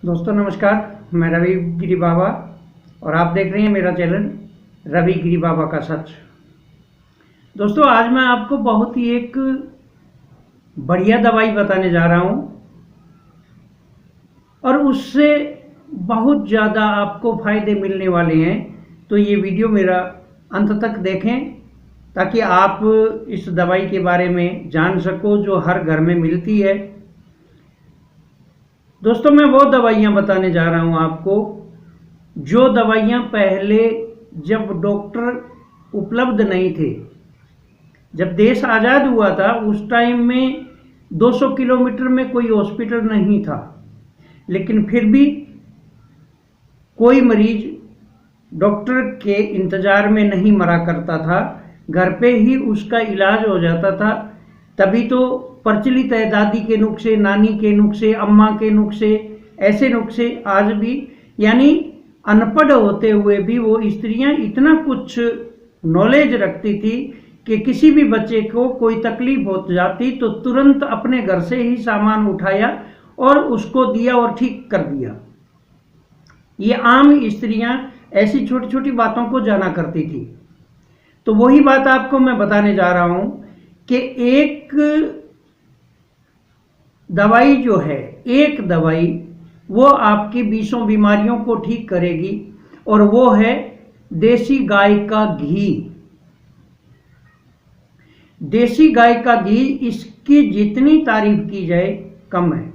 दोस्तों नमस्कार, मैं रवि गिरी बाबा और आप देख रहे हैं मेरा चैनल रवि गिरी बाबा का सच। दोस्तों आज मैं आपको बहुत ही एक बढ़िया दवाई बताने जा रहा हूं और उससे बहुत ज़्यादा आपको फायदे मिलने वाले हैं। तो ये वीडियो मेरा अंत तक देखें ताकि आप इस दवाई के बारे में जान सको जो हर घर में मिलती है। दोस्तों मैं वो दवाइयाँ बताने जा रहा हूँ आपको जो दवाइयाँ पहले जब डॉक्टर उपलब्ध नहीं थे, जब देश आज़ाद हुआ था उस टाइम में 200 किलोमीटर में कोई हॉस्पिटल नहीं था, लेकिन फिर भी कोई मरीज डॉक्टर के इंतज़ार में नहीं मरा करता था, घर पे ही उसका इलाज हो जाता था। तभी तो प्रचलित है दादी के नुस्खे, नानी के नुस्खे, अम्मा के नुस्खे, ऐसे नुस्खे आज भी, यानी अनपढ़ होते हुए भी वो स्त्रियां इतना कुछ नॉलेज रखती थी कि किसी भी बच्चे को कोई तकलीफ हो जाती तो तुरंत अपने घर से ही सामान उठाया और उसको दिया और ठीक कर दिया। ये आम स्त्रियां ऐसी छोटी छोटी बातों को जाना करती थी। तो वही बात आपको मैं बताने जा रहा हूं कि एक दवाई जो है, एक दवाई वो आपकी 20 बीमारियों को ठीक करेगी और वो है देसी गाय का घी। देसी गाय का घी, इसकी जितनी तारीफ की जाए कम है।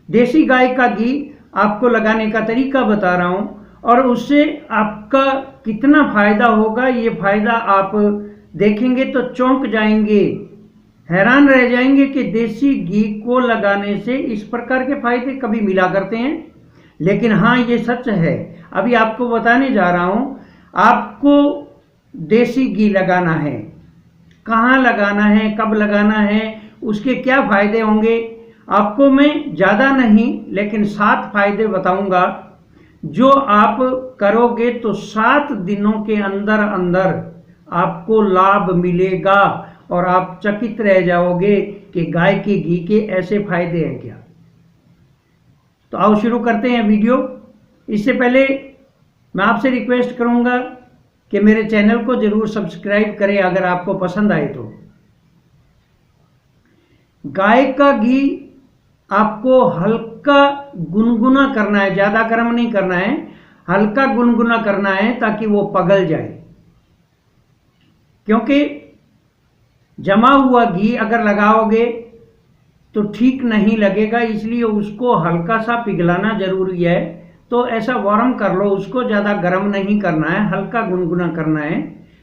देसी गाय का घी आपको लगाने का तरीका बता रहा हूं और उससे आपका कितना फायदा होगा, ये फायदा आप देखेंगे तो चौंक जाएंगे, हैरान रह जाएंगे कि देसी घी को लगाने से इस प्रकार के फायदे कभी मिला करते हैं। लेकिन हाँ, ये सच है। अभी आपको बताने जा रहा हूं आपको देसी घी लगाना है, कहाँ लगाना है, कब लगाना है, उसके क्या फायदे होंगे। आपको मैं ज़्यादा नहीं लेकिन 7 फायदे बताऊंगा जो आप करोगे तो 7 दिनों के अंदर अंदर आपको लाभ मिलेगा और आप चकित रह जाओगे कि गाय के घी के ऐसे फायदे हैं क्या। तो आओ शुरू करते हैं वीडियो। इससे पहले मैं आपसे रिक्वेस्ट करूंगा कि मेरे चैनल को जरूर सब्सक्राइब करें अगर आपको पसंद आए तो। गाय का घी आपको हल्का गुनगुना करना है, ज़्यादा गर्म नहीं करना है, हल्का गुनगुना करना है ताकि वो पगल जाए। क्योंकि जमा हुआ घी अगर लगाओगे तो ठीक नहीं लगेगा, इसलिए उसको हल्का सा पिघलाना जरूरी है। तो ऐसा वार्म कर लो उसको, ज़्यादा गर्म नहीं करना है, हल्का गुनगुना करना है,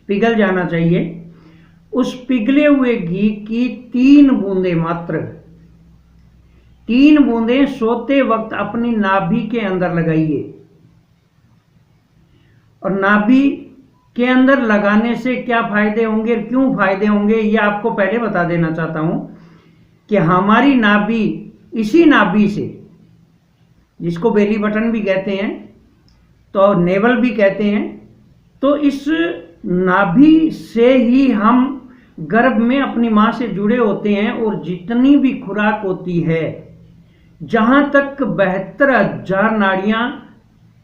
पिघल जाना चाहिए। उस पिघले हुए घी की 3 बूंदें मात्र, 3 बूंदें सोते वक्त अपनी नाभि के अंदर लगाइए। और नाभि के अंदर लगाने से क्या फायदे होंगे, क्यों फायदे होंगे, ये आपको पहले बता देना चाहता हूं कि हमारी नाभि, इसी नाभि से, जिसको बेली बटन भी कहते हैं तो नेवल भी कहते हैं, तो इस नाभि से ही हम गर्भ में अपनी मां से जुड़े होते हैं और जितनी भी खुराक होती है, जहां तक 72,000 नाड़ियां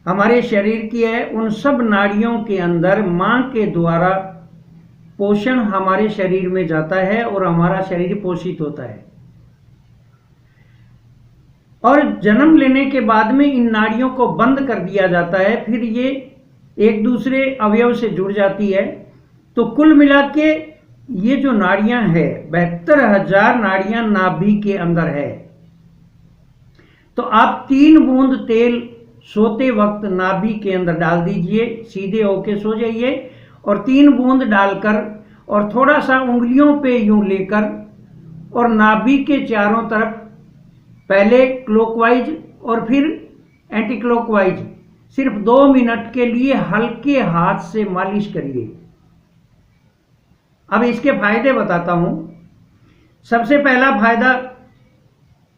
हमारे शरीर की है, उन सब नाड़ियों के अंदर मां के द्वारा पोषण हमारे शरीर में जाता है और हमारा शरीर पोषित होता है। और जन्म लेने के बाद में इन नाड़ियों को बंद कर दिया जाता है, फिर ये एक दूसरे अवयव से जुड़ जाती है। तो कुल मिला के ये जो नाड़ियां हैं, 72,000 नाड़ियां नाभि के अंदर है। तो आप 3 बूंद तेल सोते वक्त नाभि के अंदर डाल दीजिए, सीधे होके सो जाइए और 3 बूंद डालकर और थोड़ा सा उंगलियों पे यूं लेकर और नाभि के चारों तरफ पहले क्लॉकवाइज और फिर एंटी क्लॉकवाइज सिर्फ 2 मिनट के लिए हल्के हाथ से मालिश करिए। अब इसके फायदे बताता हूं। सबसे पहला फायदा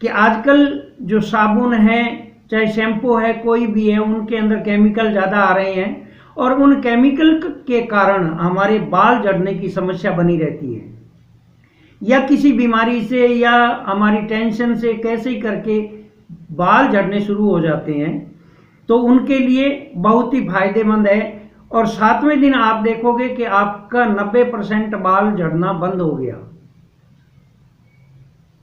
कि आजकल जो साबुन है, चाहे शैम्पू है, कोई भी है, उनके अंदर केमिकल ज़्यादा आ रहे हैं और उन केमिकल के कारण हमारे बाल झड़ने की समस्या बनी रहती है, या किसी बीमारी से या हमारी टेंशन से कैसे ही करके बाल झड़ने शुरू हो जाते हैं तो उनके लिए बहुत ही फायदेमंद है। और 7वें दिन आप देखोगे कि आपका 90% बाल झड़ना बंद हो गया।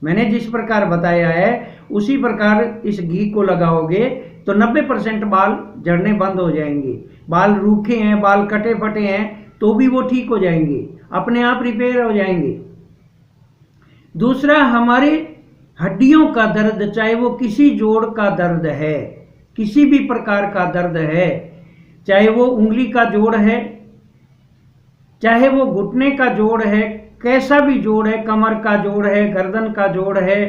मैंने जिस प्रकार बताया है उसी प्रकार इस घी को लगाओगे तो 90% बाल झड़ने बंद हो जाएंगे। बाल रूखे हैं, बाल कटे फटे हैं तो भी वो ठीक हो जाएंगे, अपने आप रिपेयर हो जाएंगे। दूसरा, हमारे हड्डियों का दर्द, चाहे वो किसी जोड़ का दर्द है, किसी भी प्रकार का दर्द है, चाहे वो उंगली का जोड़ है, चाहे वो घुटने का जोड़ है, कैसा भी जोड़ है, कमर का जोड़ है, गर्दन का जोड़ है,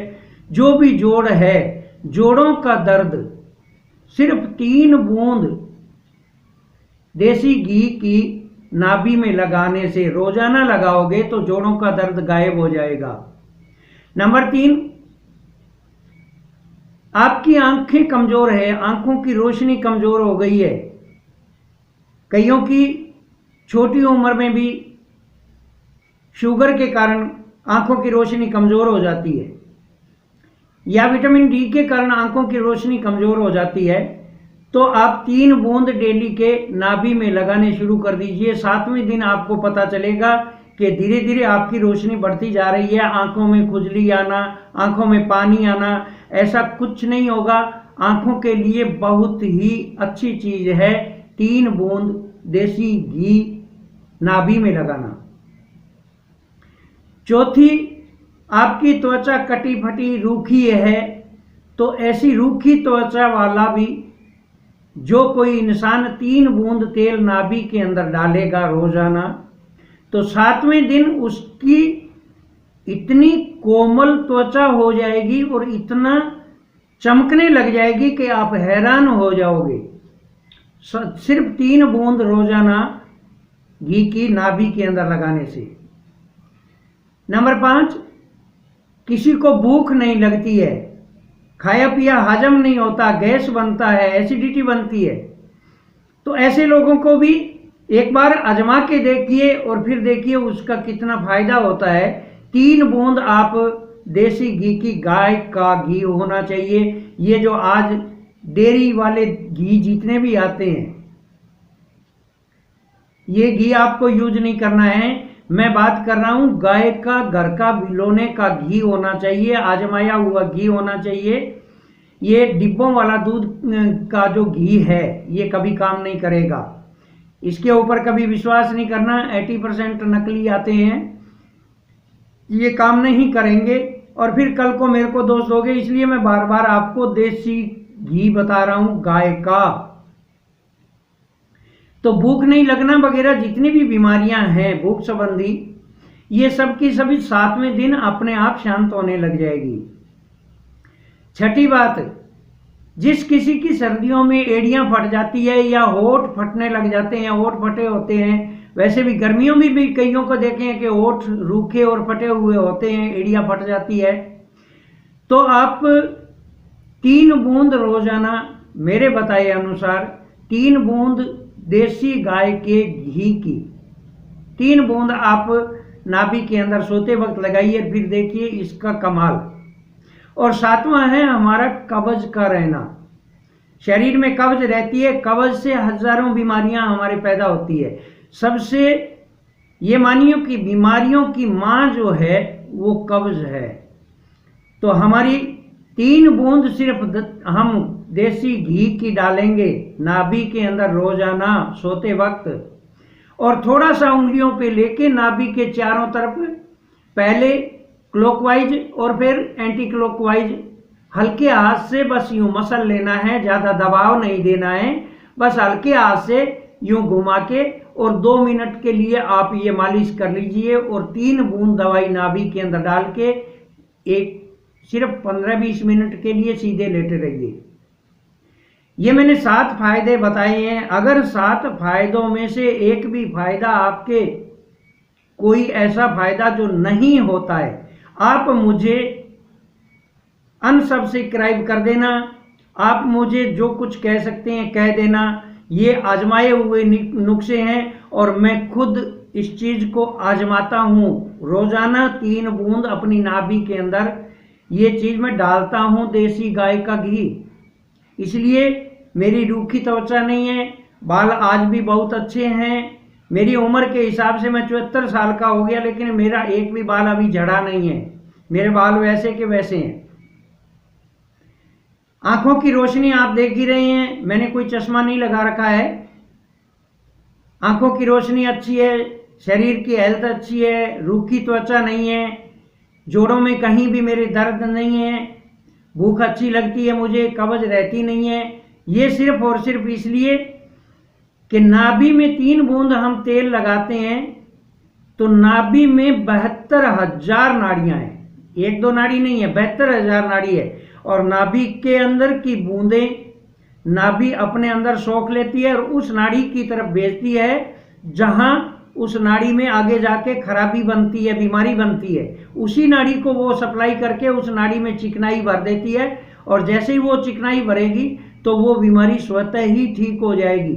जो भी जोड़ है, जोड़ों का दर्द सिर्फ 3 बूंद देसी घी की नाभि में लगाने से, रोजाना लगाओगे तो जोड़ों का दर्द गायब हो जाएगा। नंबर 3, आपकी आंखें कमजोर है, आंखों की रोशनी कमजोर हो गई है। कईयों की छोटी उम्र में भी शुगर के कारण आंखों की रोशनी कमजोर हो जाती है, या विटामिन डी के कारण आंखों की रोशनी कमजोर हो जाती है, तो आप 3 बूंद डेली के नाभि में लगाने शुरू कर दीजिए। 7वें दिन आपको पता चलेगा कि धीरे धीरे आपकी रोशनी बढ़ती जा रही है, आंखों में खुजली आना, आंखों में पानी आना, ऐसा कुछ नहीं होगा। आंखों के लिए बहुत ही अच्छी चीज है 3 बूंद देसी घी नाभि में लगाना। चौथी, आपकी त्वचा कटी फटी रूखी है, तो ऐसी रूखी त्वचा वाला भी जो कोई इंसान 3 बूंद तेल नाभि के अंदर डालेगा रोजाना, तो 7वें दिन उसकी इतनी कोमल त्वचा हो जाएगी और इतना चमकने लग जाएगी कि आप हैरान हो जाओगे, सिर्फ 3 बूंद रोजाना घी की नाभि के अंदर लगाने से। नंबर 5, किसी को भूख नहीं लगती है, खाया पिया हजम नहीं होता, गैस बनता है, एसिडिटी बनती है, तो ऐसे लोगों को भी एक बार आजमा के देखिए और फिर देखिए उसका कितना फायदा होता है। 3 बूंद आप देसी घी की, गाय का घी होना चाहिए। ये जो आज डेयरी वाले घी जितने भी आते हैं, ये घी आपको यूज नहीं करना है। मैं बात कर रहा हूं गाय का, घर का बिलोने का घी होना चाहिए, आजमाया हुआ घी होना चाहिए। ये डिब्बों वाला दूध का जो घी है ये कभी काम नहीं करेगा, इसके ऊपर कभी विश्वास नहीं करना। 80% नकली आते हैं, ये काम नहीं करेंगे और फिर कल को मेरे को दोष दोगे, इसलिए मैं बार बार आपको देसी घी बता रहा हूं गाय का। तो भूख नहीं लगना वगैरह जितनी भी बीमारियां हैं भूख संबंधी, ये सब की सभी 7वें दिन अपने आप शांत होने लग जाएगी। छठी बात, जिस किसी की सर्दियों में एड़ियां फट जाती है या होठ फटने लग जाते हैं, होठ फटे होते हैं, वैसे भी गर्मियों में भी कईयों को देखे हैं कि होठ रूखे और फटे हुए होते हैं, एड़ियां फट जाती है, तो आप 3 बूंद रोजाना मेरे बताए अनुसार 3 बूंद देसी गाय के घी की 3 बूंद आप नाभि के अंदर सोते वक्त लगाइए, फिर देखिए इसका कमाल। और 7वां है हमारा कब्ज का रहना। शरीर में कब्ज रहती है, कब्ज से हजारों बीमारियां हमारे पैदा होती है। सबसे ये मानियो कि बीमारियों की मां जो है वो कब्ज है। तो हमारी 3 बूंद सिर्फ हम देसी घी की डालेंगे नाभि के अंदर रोजाना सोते वक्त, और थोड़ा सा उंगलियों पे लेके नाभि के चारों तरफ पहले क्लॉकवाइज और फिर एंटी क्लॉकवाइज हल्के हाथ से बस यूं मसल लेना है, ज्यादा दबाव नहीं देना है, बस हल्के हाथ से यूं घुमा के, और 2 मिनट के लिए आप ये मालिश कर लीजिए और 3 बूंद दवाई नाभि के अंदर डाल के एक सिर्फ 15-20 मिनट के लिए सीधे लेटे रहिए। ये मैंने 7 फायदे बताए हैं। अगर 7 फायदों में से एक भी फायदा आपके कोई ऐसा फायदा जो नहीं होता है, आप मुझे अनसब्सक्राइब कर देना, आप मुझे जो कुछ कह सकते हैं कह देना। ये आजमाए हुए नुस्खे हैं और मैं खुद इस चीज को आजमाता हूं। रोजाना 3 बूंद अपनी नाभि के अंदर ये चीज़ मैं डालता हूँ देसी गाय का घी, इसलिए मेरी रूखी त्वचा नहीं है, बाल आज भी बहुत अच्छे हैं। मेरी उम्र के हिसाब से मैं 74 साल का हो गया, लेकिन मेरा एक भी बाल अभी झड़ा नहीं है, मेरे बाल वैसे के वैसे हैं। आंखों की रोशनी आप देख ही रहे हैं, मैंने कोई चश्मा नहीं लगा रखा है। आंखों की रोशनी अच्छी है, शरीर की हेल्थ अच्छी है, रूखी त्वचा नहीं है, जोड़ों में कहीं भी मेरे दर्द नहीं है, भूख अच्छी लगती है मुझे, कब्ज रहती नहीं है। ये सिर्फ और सिर्फ इसलिए कि नाभि में 3 बूंद हम तेल लगाते हैं तो नाभि में 72,000 नाड़ियां हैं, 1-2 नाड़ी नहीं है, 72,000 नाड़ी है। और नाभि के अंदर की बूंदें नाभि अपने अंदर सोख लेती है और उस नाड़ी की तरफ भेजती है जहां उस नाड़ी में आगे जाके खराबी बनती है, बीमारी बनती है। उसी नाड़ी को वो सप्लाई करके उस नाड़ी में चिकनाई भर देती है, और जैसे ही वो चिकनाई भरेगी तो वो बीमारी स्वतः ही ठीक हो जाएगी।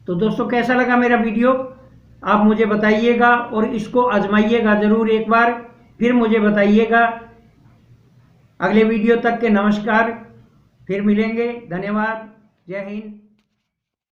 तो दोस्तों, कैसा लगा मेरा वीडियो आप मुझे बताइएगा, और इसको आजमाइएगा ज़रूर एक बार, फिर मुझे बताइएगा। अगले वीडियो तक के नमस्कार, फिर मिलेंगे, धन्यवाद, जय हिंद।